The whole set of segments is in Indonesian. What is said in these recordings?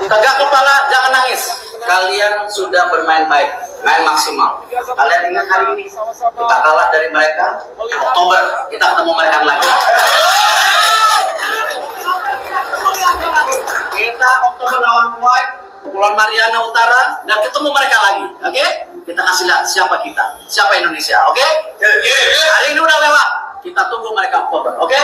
Tegak kepala, jangan nangis. Kalian sudah bermain baik, main maksimal. Kalian ingat hari ini kita kalah dari mereka. Oktober kita ketemu mereka lagi. Kita Oktober lawan Kuwait, Kepulauan Mariana Utara, dan ketemu mereka lagi. Oke? Kita kasih lihat siapa kita, siapa Indonesia. Oke? Hari ini udah lewat. Kita tunggu mereka Oktober. Oke?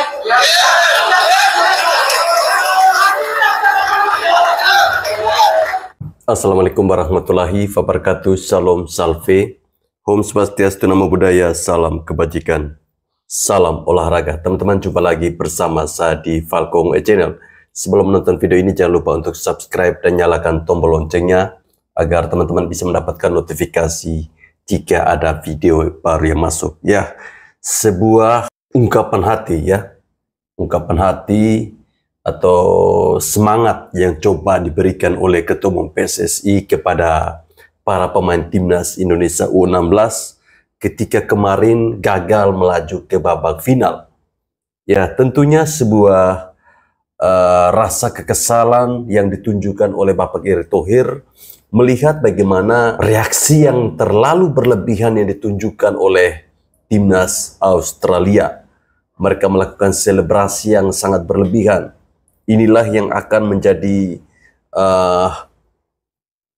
Assalamualaikum warahmatullahi wabarakatuh. Shalom salve. Om Swastiastu, Namo Buddhaya, salam kebajikan, salam olahraga. Teman-teman, jumpa lagi bersama saya di Falcon Channel. Sebelum menonton video ini, jangan lupa untuk subscribe dan nyalakan tombol loncengnya agar teman-teman bisa mendapatkan notifikasi jika ada video baru yang masuk. Ya, sebuah ungkapan hati ya, ungkapan hati atau semangat yang coba diberikan oleh Ketua Umum PSSI kepada para pemain timnas Indonesia U16 ketika kemarin gagal melaju ke babak final. Ya, tentunya sebuah rasa kekesalan yang ditunjukkan oleh Bapak Erick Thohir melihat bagaimana reaksi yang terlalu berlebihan yang ditunjukkan oleh timnas Australia. Mereka melakukan selebrasi yang sangat berlebihan. Inilah yang akan menjadi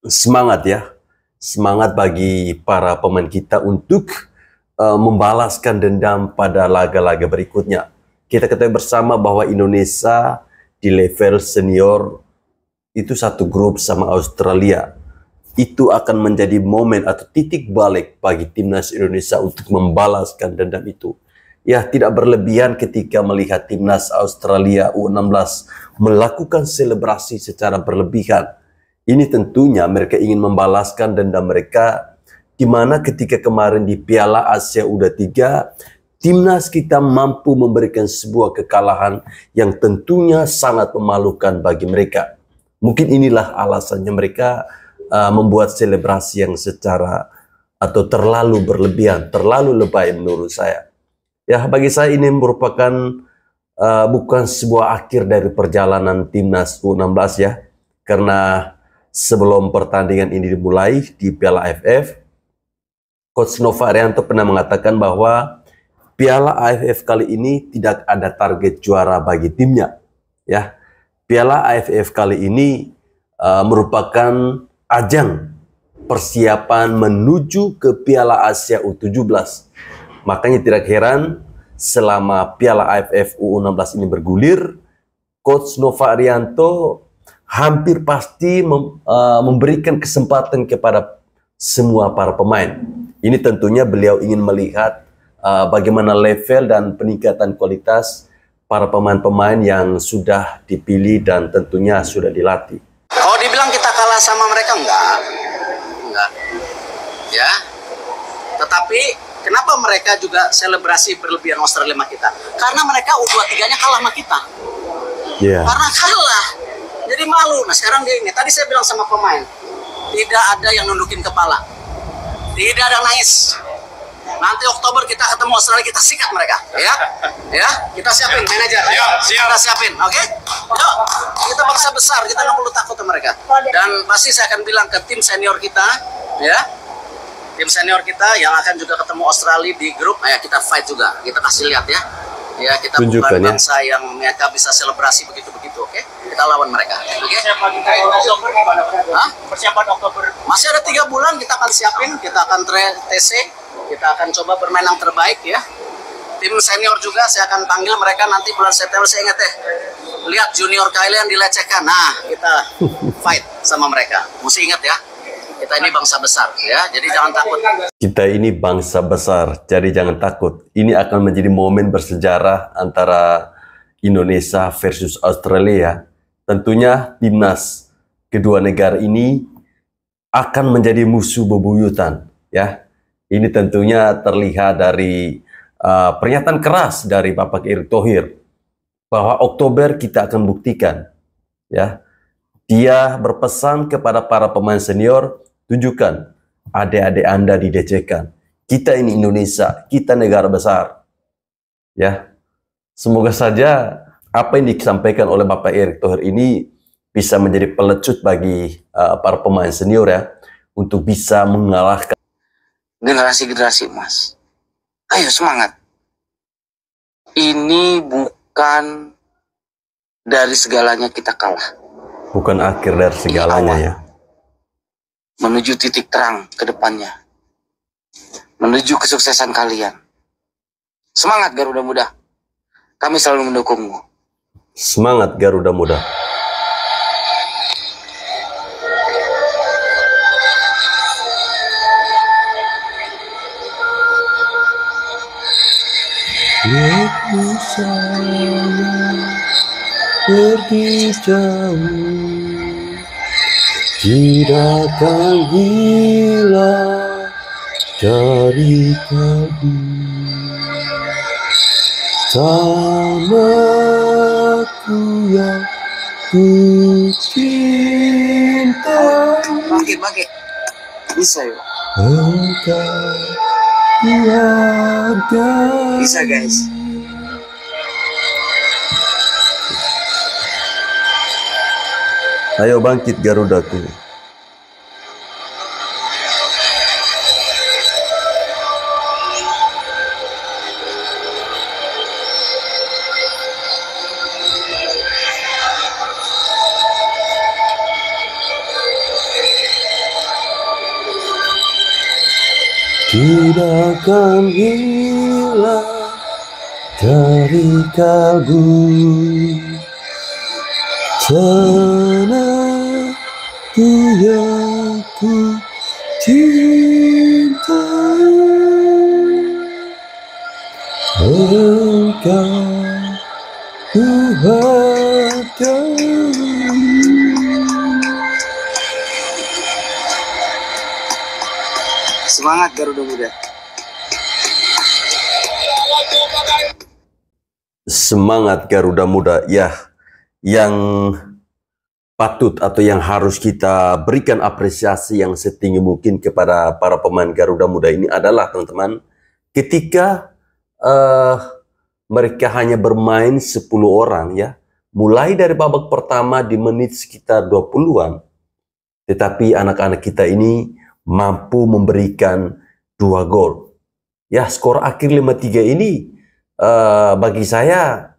semangat ya, semangat bagi para pemain kita untuk membalaskan dendam pada laga-laga berikutnya. Kita ketahui bersama bahwa Indonesia di level senior itu satu grup sama Australia. Itu akan menjadi momen atau titik balik bagi timnas Indonesia untuk membalaskan dendam itu. Ya, tidak berlebihan ketika melihat timnas Australia U16 melakukan selebrasi secara berlebihan. Ini tentunya mereka ingin membalaskan dendam mereka, di mana ketika kemarin di Piala Asia U23, timnas kita mampu memberikan sebuah kekalahan yang tentunya sangat memalukan bagi mereka. Mungkin inilah alasannya mereka membuat selebrasi yang secara atau terlalu berlebihan, terlalu lebay menurut saya. Ya, bagi saya ini merupakan bukan sebuah akhir dari perjalanan timnas U16 ya. Karena sebelum pertandingan ini dimulai di Piala AFF, Coach Nova Arianto pernah mengatakan bahwa Piala AFF kali ini tidak ada target juara bagi timnya. Ya, Piala AFF kali ini merupakan ajang persiapan menuju ke Piala Asia U17. Makanya tidak heran selama Piala AFF U16 ini bergulir, Coach Nova Arianto hampir pasti memberikan kesempatan kepada semua para pemain. Ini tentunya beliau ingin melihat bagaimana level dan peningkatan kualitas para pemain-pemain yang sudah dipilih dan tentunya sudah dilatih. Kalau dibilang kita kalah sama mereka, enggak. Ya, tetapi kenapa mereka juga selebrasi berlebihan Australia sama kita? Karena mereka U23-nya kalah sama kita. Karena kalah, jadi malu. Nah sekarang dia ini, tadi saya bilang sama pemain, tidak ada yang nundukin kepala, tidak ada nangis. Nanti Oktober kita ketemu Australia, kita sikat mereka, ya, kita siapin, manajer, kita siapin, oke? Yuk, kita bangsa besar, kita nggak perlu takut ke mereka. Dan pasti saya akan bilang ke tim senior kita, ya, tim senior kita yang akan juga ketemu Australia di grup, kita fight juga, kita kasih lihat ya, kita tunjukkan, bukan bangsa yang mereka bisa selebrasi begitu-begitu, oke? Kita lawan mereka, oke? Persiapan Oktober masih ada 3 bulan, kita akan siapin, kita akan TC. Kita akan coba bermain yang terbaik ya. Tim senior juga saya akan panggil mereka nanti bulan September. Saya ingat lihat junior kalian dilecehkan. Nah, kita fight sama mereka. Mesti ingat ya, kita ini bangsa besar ya. Jadi jangan takut. Kita ini bangsa besar, jadi jangan takut. Ini akan menjadi momen bersejarah antara Indonesia versus Australia. Tentunya timnas kedua negara ini akan menjadi musuh bebuyutan ya. Ini tentunya terlihat dari pernyataan keras dari Bapak Erick Thohir bahwa Oktober kita akan buktikan ya. Dia berpesan kepada para pemain senior, tunjukkan adik-adik Anda didecehkan. Kita ini Indonesia, kita negara besar. Ya. Semoga saja apa yang disampaikan oleh Bapak Erick Thohir ini bisa menjadi pelecut bagi para pemain senior ya, untuk bisa mengalahkan generasi-generasi emas. Ayo semangat. Ini bukan dari segalanya kita kalah. Bukan akhir dari segalanya ya. Menuju titik terang ke depannya. Menuju kesuksesan kalian. Semangat Garuda Muda. Kami selalu mendukungmu. Semangat Garuda Muda. Aku sayang pergi jauh, tidak akan hilang dari kalbu. Tanahku yang ku cinta. Bangkit. Bisa ya. Engkau keluarga. Bisa guys. Ayo bangkit Garudaku. Tidak akan hilang dari kalbu. Tanahku yang ku cinta. Engkau ku hargai. Semangat Garuda Muda. Semangat Garuda Muda ya, yang patut atau yang harus kita berikan apresiasi yang setinggi mungkin kepada para pemain Garuda Muda ini adalah teman-teman, ketika mereka hanya bermain 10 orang ya, mulai dari babak pertama di menit sekitar 20-an, tetapi anak-anak kita ini mampu memberikan 2 gol. Ya, skor akhir 5-3 ini bagi saya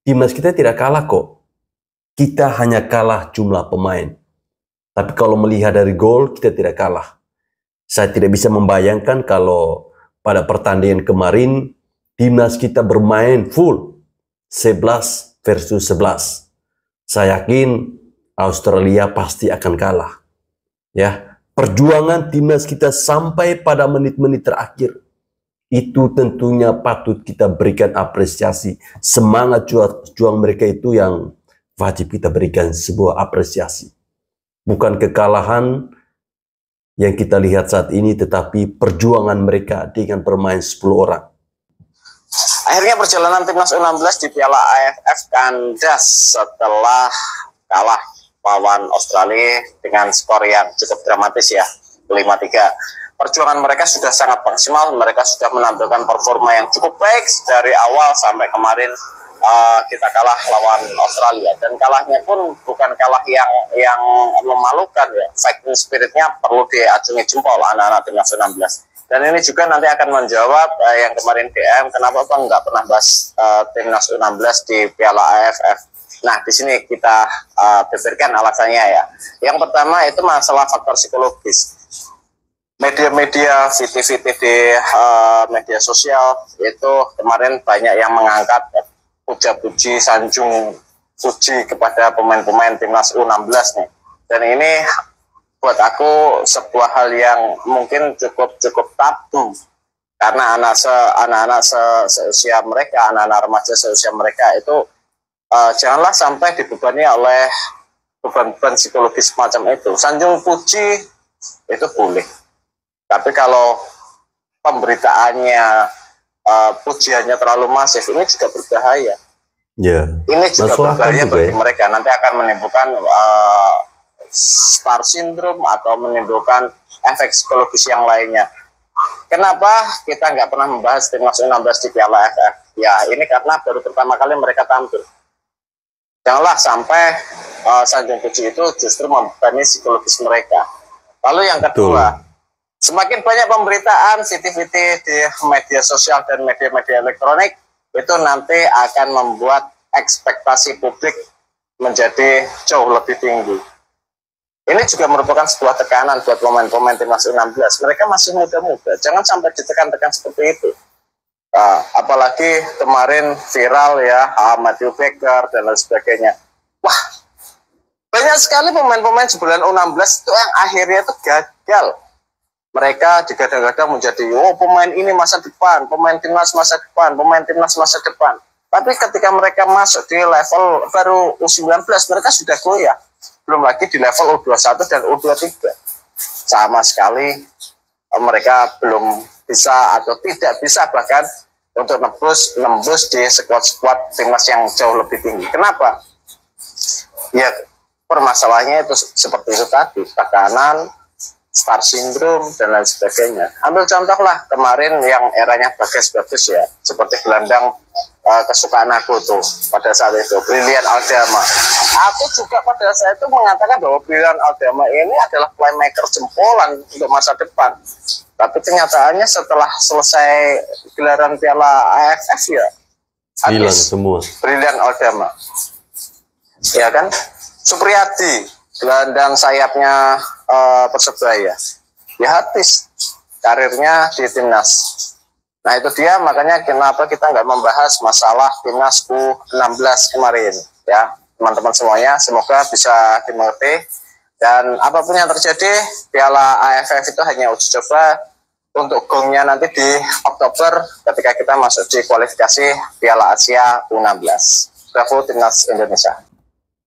timnas kita tidak kalah kok. Kita hanya kalah jumlah pemain. Tapi kalau melihat dari gol, kita tidak kalah. Saya tidak bisa membayangkan kalau pada pertandingan kemarin timnas kita bermain full 11 versus 11. Saya yakin Australia pasti akan kalah. Ya. Perjuangan timnas kita sampai pada menit-menit terakhir itu tentunya patut kita berikan apresiasi. Semangat juang mereka itu yang wajib kita berikan sebuah apresiasi. Bukan kekalahan yang kita lihat saat ini, tetapi perjuangan mereka dengan bermain 10 orang. Akhirnya perjalanan timnas U16 di Piala AFF kandas setelah kalah lawan Australia dengan skor yang cukup dramatis ya, 5-3. Perjuangan mereka sudah sangat maksimal, mereka sudah menampilkan performa yang cukup baik dari awal sampai kemarin kita kalah lawan Australia, dan kalahnya pun bukan kalah yang memalukan ya. Fighting spiritnya perlu diacungi jempol anak-anak timnas U16. Dan ini juga nanti akan menjawab yang kemarin DM, kenapa Bang nggak pernah bahas timnas U16 di Piala AFF. Nah, di sini kita beberkan alasannya ya. Yang pertama itu masalah faktor psikologis. Media-media, VT-VT di media sosial itu kemarin banyak yang mengangkat puja-puji, sanjung puji kepada pemain-pemain timnas U16 nih. Dan ini buat aku sebuah hal yang mungkin cukup tabu, karena anak-anak seusia mereka, anak-anak remaja seusia mereka itu janganlah sampai dibebani oleh beban-beban psikologis semacam itu. Sanjung puji itu boleh, tapi kalau pemberitaannya, pujiannya terlalu masif, ini juga berbahaya. Ini juga berbahaya bagi mereka. Nanti akan menimbulkan star syndrome atau menimbulkan efek psikologis yang lainnya. Kenapa kita nggak pernah membahas timnas U16 di Piala AFF? Ya, ini karena baru pertama kali mereka tampil. Janganlah sampai Sanjung Puji itu justru membebani psikologis mereka. Lalu yang kedua, semakin banyak pemberitaan CCTV di media sosial dan media-media elektronik, itu nanti akan membuat ekspektasi publik menjadi jauh lebih tinggi. Ini juga merupakan sebuah tekanan buat pemain-pemain timnas U16. Mereka masih muda-muda, jangan sampai ditekan-tekan seperti itu. Apalagi kemarin viral ya, Matthew Baker dan lain sebagainya. Wah, banyak sekali pemain-pemain sebulan U16 itu yang akhirnya itu gagal. Mereka digadang-gadang menjadi, oh pemain ini masa depan, pemain timnas masa depan, pemain timnas masa depan. Tapi ketika mereka masuk di level baru U19, mereka sudah goyah. Belum lagi di level U21 dan U23. Sama sekali mereka belum bisa atau tidak bisa bahkan untuk nembus di skuad-skuad timnas yang jauh lebih tinggi. Kenapa? Ya, permasalahannya itu seperti itu tadi, tekanan, star syndrome dan lain sebagainya. Ambil contoh lah kemarin yang eranya bagus-bagus ya, seperti gelandang kesukaan aku tuh pada saat itu, Brilian Aldama. Aku juga pada saat itu mengatakan bahwa Brilian Aldama ini adalah playmaker jempolan untuk masa depan. Tapi kenyataannya setelah selesai gelaran Piala AFF ya hilang semua. Brilian Aldama. Ya kan? Supriyadi, gelandang sayapnya Persebaya, ya habis karirnya di timnas. Nah itu dia, makanya kenapa kita nggak membahas masalah timnas U16 kemarin ya teman-teman semuanya, semoga bisa dimengerti. Dan apapun yang terjadi, Piala AFF itu hanya uji coba untuk gongnya nanti di Oktober ketika kita masuk di kualifikasi Piala Asia U16. Bravo Timnas Indonesia.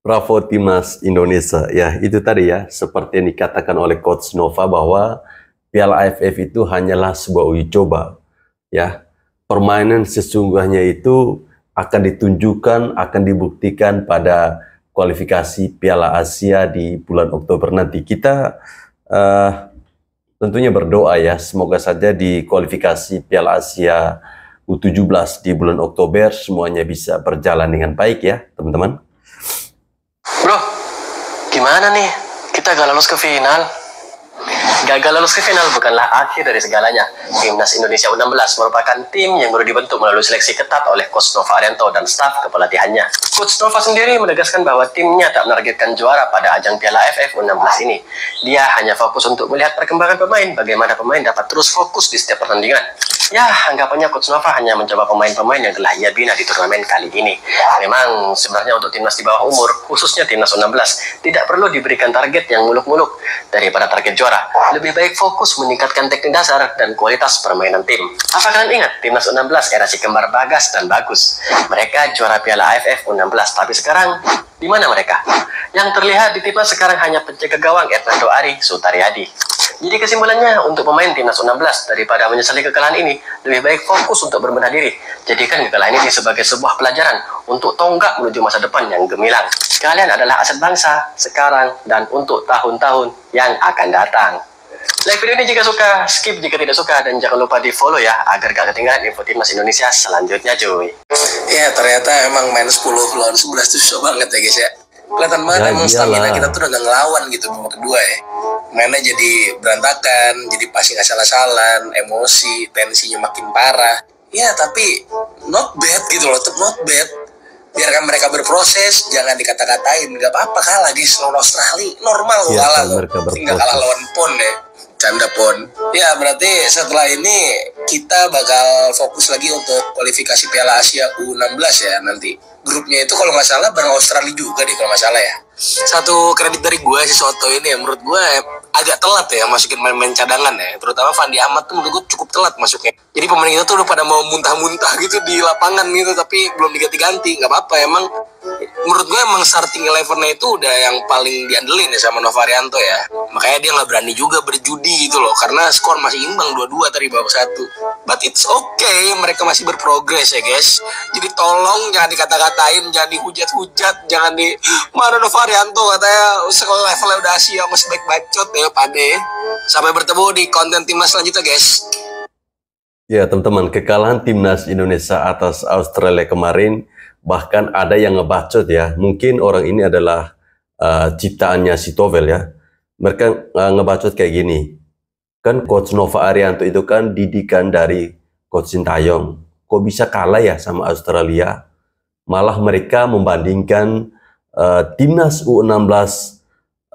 Bravo Timnas Indonesia. Ya, itu tadi ya, seperti yang dikatakan oleh Coach Nova bahwa Piala AFF itu hanyalah sebuah uji coba. Ya, permainan sesungguhnya itu akan ditunjukkan, akan dibuktikan pada kualifikasi Piala Asia di bulan Oktober nanti. Kita tentunya berdoa ya, semoga saja di kualifikasi Piala Asia U17 di bulan Oktober semuanya bisa berjalan dengan baik ya, teman-teman. Bro, gimana nih? Kita gak lolos ke final. Gagal lolos ke final bukanlah akhir dari segalanya. Timnas Indonesia U16 merupakan tim yang baru dibentuk melalui seleksi ketat oleh Coach Nova Arianto dan staf kepelatihannya. Coach Nova sendiri menegaskan bahwa timnya tak menargetkan juara pada ajang Piala AFF U16 ini. Dia hanya fokus untuk melihat perkembangan pemain, bagaimana pemain dapat terus fokus di setiap pertandingan. Ya, anggapannya Coach Nova hanya mencoba pemain-pemain yang telah ia bina di turnamen kali ini. Memang sebenarnya untuk timnas di bawah umur, khususnya timnas U16, tidak perlu diberikan target yang muluk-muluk daripada target juara. Lebih baik fokus meningkatkan teknik dasar dan kualitas permainan tim. Apa kalian ingat timnas U16 era si kembar Bagas dan Bagus? Mereka juara Piala AFF U16, tapi sekarang di mana mereka? Yang terlihat di timnas sekarang hanya penjaga gawang Hernando Ari Sutariadi. Jadi kesimpulannya, untuk pemain timnas U16 daripada menyesali kekalahan ini, lebih baik fokus untuk berbenah diri. Jadikan kekalahan ini sebagai sebuah pelajaran untuk tonggak menuju masa depan yang gemilang. Kalian adalah aset bangsa sekarang dan untuk tahun-tahun yang akan datang. Like video ini jika suka, skip jika tidak suka, dan jangan lupa di follow ya, agar gak ketinggalan info timnas Indonesia selanjutnya cuy. Ya ternyata emang main 10 lawan 11 tuh susah banget ya guys ya. Kelihatan banget emang stamina kita tuh udah gak ngelawan gitu babak kedua ya. Mainnya jadi berantakan, jadi passing asal-asalan, emosi, tensinya makin parah. Ya tapi not bad gitu loh, tetap not bad. Biarkan mereka berproses, jangan dikata-katain. Gak apa-apa kalah guys, lawan Australia normal ya, kalah loh. Tinggal kalah lawan PON ya. Canda PON. Ya berarti setelah ini kita bakal fokus lagi untuk kualifikasi Piala Asia U16 ya nanti. Grupnya itu kalau nggak salah bareng Australia juga deh kalau nggak salah ya. Satu kredit dari gue si Soto ini ya, menurut gue agak telat ya masukin main-main cadangan ya. Terutama Fandi Ahmad tuh menurut gue cukup telat masuknya. Jadi pemain kita tuh udah pada mau muntah-muntah gitu di lapangan gitu, tapi belum diganti-ganti. Nggak apa-apa, emang menurut gue emang starting 11-nya itu udah yang paling diandelin ya sama Nova Arianto ya. Makanya dia nggak berani juga berjudi gitu loh, karena skor masih imbang 2-2 tadi babak 1. But it's okay, mereka masih berprogres ya guys. Jadi tolong jangan dikata-katain, jangan dihujat-hujat, jangan di mana Nova Arianto katanya levelnya udah Asia, masih baik bacot ya pade. Sampai bertemu di konten timnas selanjutnya guys. Ya teman-teman, kekalahan timnas Indonesia atas Australia kemarin bahkan ada yang ngebacot ya. Mungkin orang ini adalah ciptaannya si Tovel ya. Mereka ngebacot kayak gini. Kan Coach Nova Arianto itu kan didikan dari Coach Sintayong. Kok bisa kalah ya sama Australia? Malah mereka membandingkan timnas U16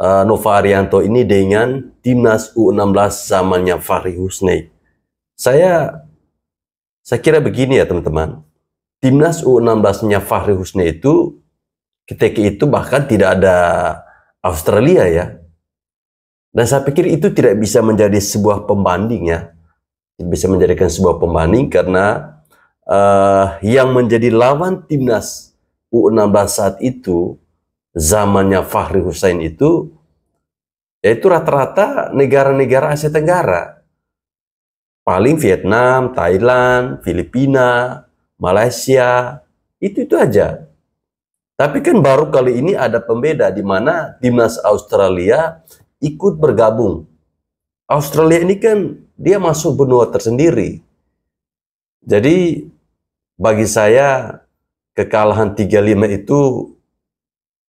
Nova Arianto ini dengan timnas U16 zamannya Fahri Husney. Saya kira begini ya teman-teman. Timnas U16-nya Fahri Husney itu ketika itu bahkan tidak ada Australia ya. Dan saya pikir itu tidak bisa menjadi sebuah pembanding ya. Tidak bisa menjadikan sebuah pembanding karena yang menjadi lawan timnas U16 saat itu, zamannya Fahri Hussein itu, yaitu rata-rata negara-negara Asia Tenggara. Paling Vietnam, Thailand, Filipina, Malaysia, itu aja. Tapi kan baru kali ini ada pembeda di mana timnas Australia ikut bergabung. Australia ini kan dia masuk benua tersendiri. Jadi bagi saya kekalahan 3-5 itu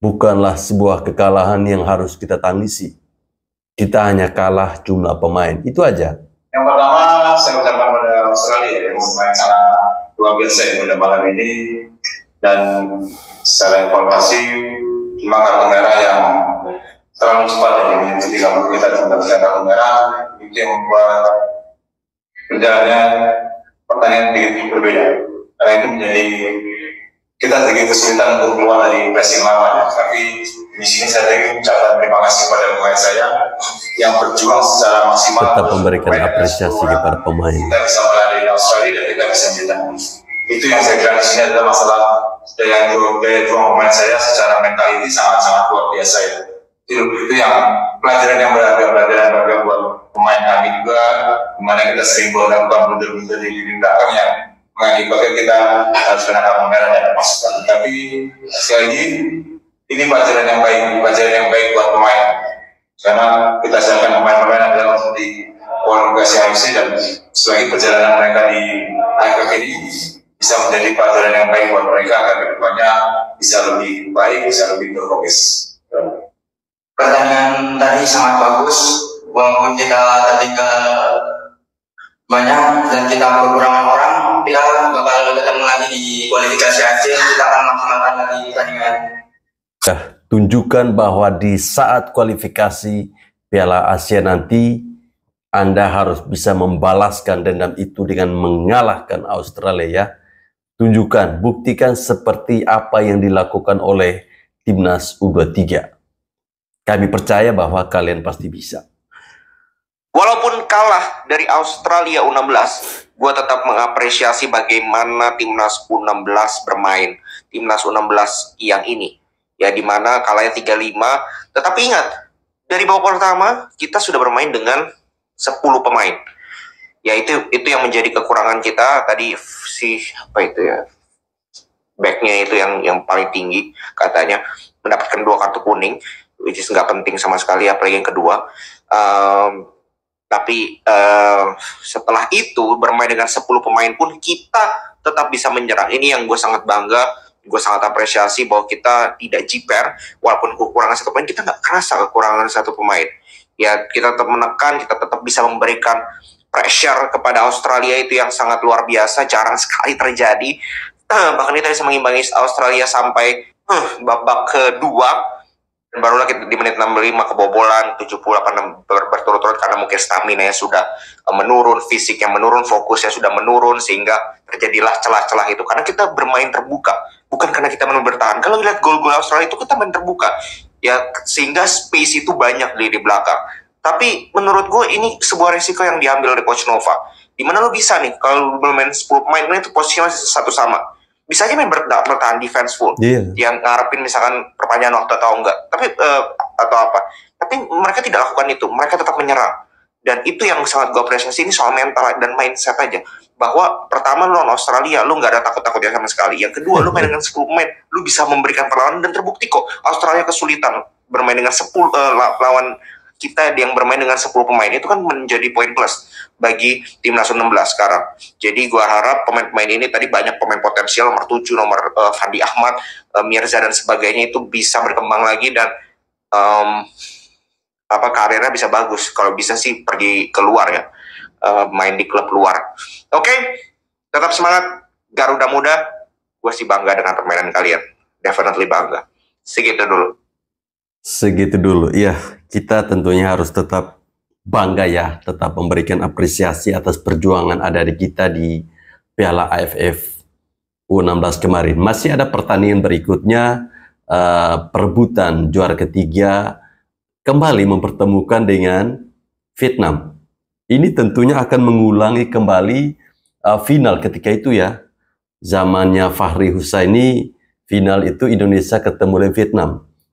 bukanlah sebuah kekalahan yang harus kita tangisi. Kita hanya kalah jumlah pemain, itu aja. Yang pertama saya ucapkan pada Australia yang bermain sangat luar biasa pada malam ini, dan secara evaluasi memang kartu merah yang terlalu cepat ya, di menit 30 kita mendapatkan kartu merah, itu yang membuat berjalannya pertandingan sedikit berbeda. Karena itu menjadi kita sedikit kesulitan untuk keluar dari pressing lawan. Tapi di sini saya ingin mengucapkan terima kasih kepada pemain saya yang berjuang secara maksimal. Tetap memberikan apresiasi kepada pemain. Kita bisa melalui Australia dan kita bisa mencetak. Itu yang saya kira di sini adalah masalah daya juang pemain saya secara mental ini sangat-sangat luar biasa ya. Itu yang pelajaran yang berharga buat pemain kami juga, dimana kita sering melakukan blunder-blunder di lini belakang yang mengakibatkan kita harus kena kartu merah dan pasukan. Tapi sekali lagi ini pelajaran yang baik buat pemain, karena kita siapkan pemain-pemain adalah untuk di kualifikasi AFC, dan selagi perjalanan mereka di AFF ini bisa menjadi pelajaran yang baik buat mereka agar kedepannya bisa lebih baik, bisa lebih berfokus. Pertandingan tadi sangat bagus, walaupun kita tertinggal banyak dan kita kekurangan orang, kita bakal ketemu lagi di kualifikasi AFC. Kita akan maksimalkan lagi pertandingan. Tunjukkan bahwa di saat kualifikasi Piala Asia nanti Anda harus bisa membalaskan dendam itu dengan mengalahkan Australia ya. Tunjukkan, buktikan seperti apa yang dilakukan oleh timnas U23. Kami percaya bahwa kalian pasti bisa. Walaupun kalah dari Australia U16, gue tetap mengapresiasi bagaimana timnas U16 bermain. Timnas U16 yang ini. Ya, dimana kalahnya 3-5. Tetapi ingat, dari babak pertama, kita sudah bermain dengan 10 pemain. Ya, itu yang menjadi kekurangan kita. Tadi backnya itu yang paling tinggi, katanya. Mendapatkan 2 kartu kuning. Which is nggak penting sama sekali, apalagi yang kedua. Tapi setelah itu bermain dengan 10 pemain pun kita tetap bisa menyerang. Ini yang gue sangat bangga, gue sangat apresiasi bahwa kita tidak jiper. Walaupun kekurangan 1 pemain, kita nggak kerasa kekurangan 1 pemain. Ya, kita tetap menekan, kita tetap bisa memberikan pressure kepada Australia itu yang sangat luar biasa, jarang sekali terjadi. Bahkan kita bisa mengimbangi Australia sampai babak kedua. Dan barulah kita di menit 65 kebobolan 78 berturut-turut karena mungkin stamina-nya sudah menurun, fisik yang menurun, fokusnya sudah menurun, sehingga terjadilah celah-celah itu. Karena kita bermain terbuka, bukan karena kita menurut bertahan. Kalau lihat gol-gol Australia itu kita main terbuka, ya, sehingga space itu banyak di belakang. Tapi menurut gue ini sebuah risiko yang diambil oleh Coach Nova. Dimana lo bisa nih, kalau bermain 10 pemain itu posisinya masih satu sama. Bisa aja main bertahan defense full, yang ngarepin misalkan perpanjangan waktu atau enggak, tapi atau apa. Tapi mereka tidak lakukan itu, mereka tetap menyerang. Dan itu yang sangat gue apresiasi, ini soal mental dan mindset aja. Bahwa pertama lo lawan Australia, lo nggak ada takut-takutnya sama sekali. Yang kedua, lo main dengan 10 pemain, lo bisa memberikan perlawanan, dan terbukti kok Australia kesulitan bermain dengan 10 lawan kita yang bermain dengan 10 pemain itu kan menjadi poin plus bagi timnas U16 sekarang. Jadi gua harap pemain-pemain ini tadi banyak pemain potensial nomor 7, nomor Fandi Ahmad, Mirza dan sebagainya itu bisa berkembang lagi dan karirnya bisa bagus. Kalau bisa sih pergi keluar ya, main di klub luar. Oke, tetap semangat Garuda Muda. Gue sih bangga dengan permainan kalian, definitely bangga. Segitu dulu. Iya, kita tentunya harus tetap bangga ya, tetap memberikan apresiasi atas perjuangan adik-adik kita di Piala AFF U16 kemarin. Masih ada pertandingan berikutnya, perebutan juara ketiga kembali mempertemukan dengan Vietnam. Ini tentunya akan mengulangi kembali final ketika itu ya. Zamannya Fahri Husaini, final itu Indonesia ketemu dengan Vietnam.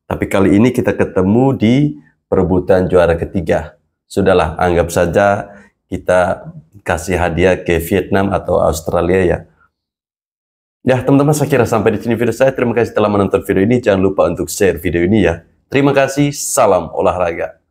Tapi kali ini kita ketemu di perebutan juara ketiga. Sudahlah, anggap saja kita kasih hadiah ke Vietnam atau Australia ya. Ya, teman-teman, saya kira sampai di sini video saya. Terima kasih telah menonton video ini. Jangan lupa untuk share video ini ya. Terima kasih. Salam olahraga.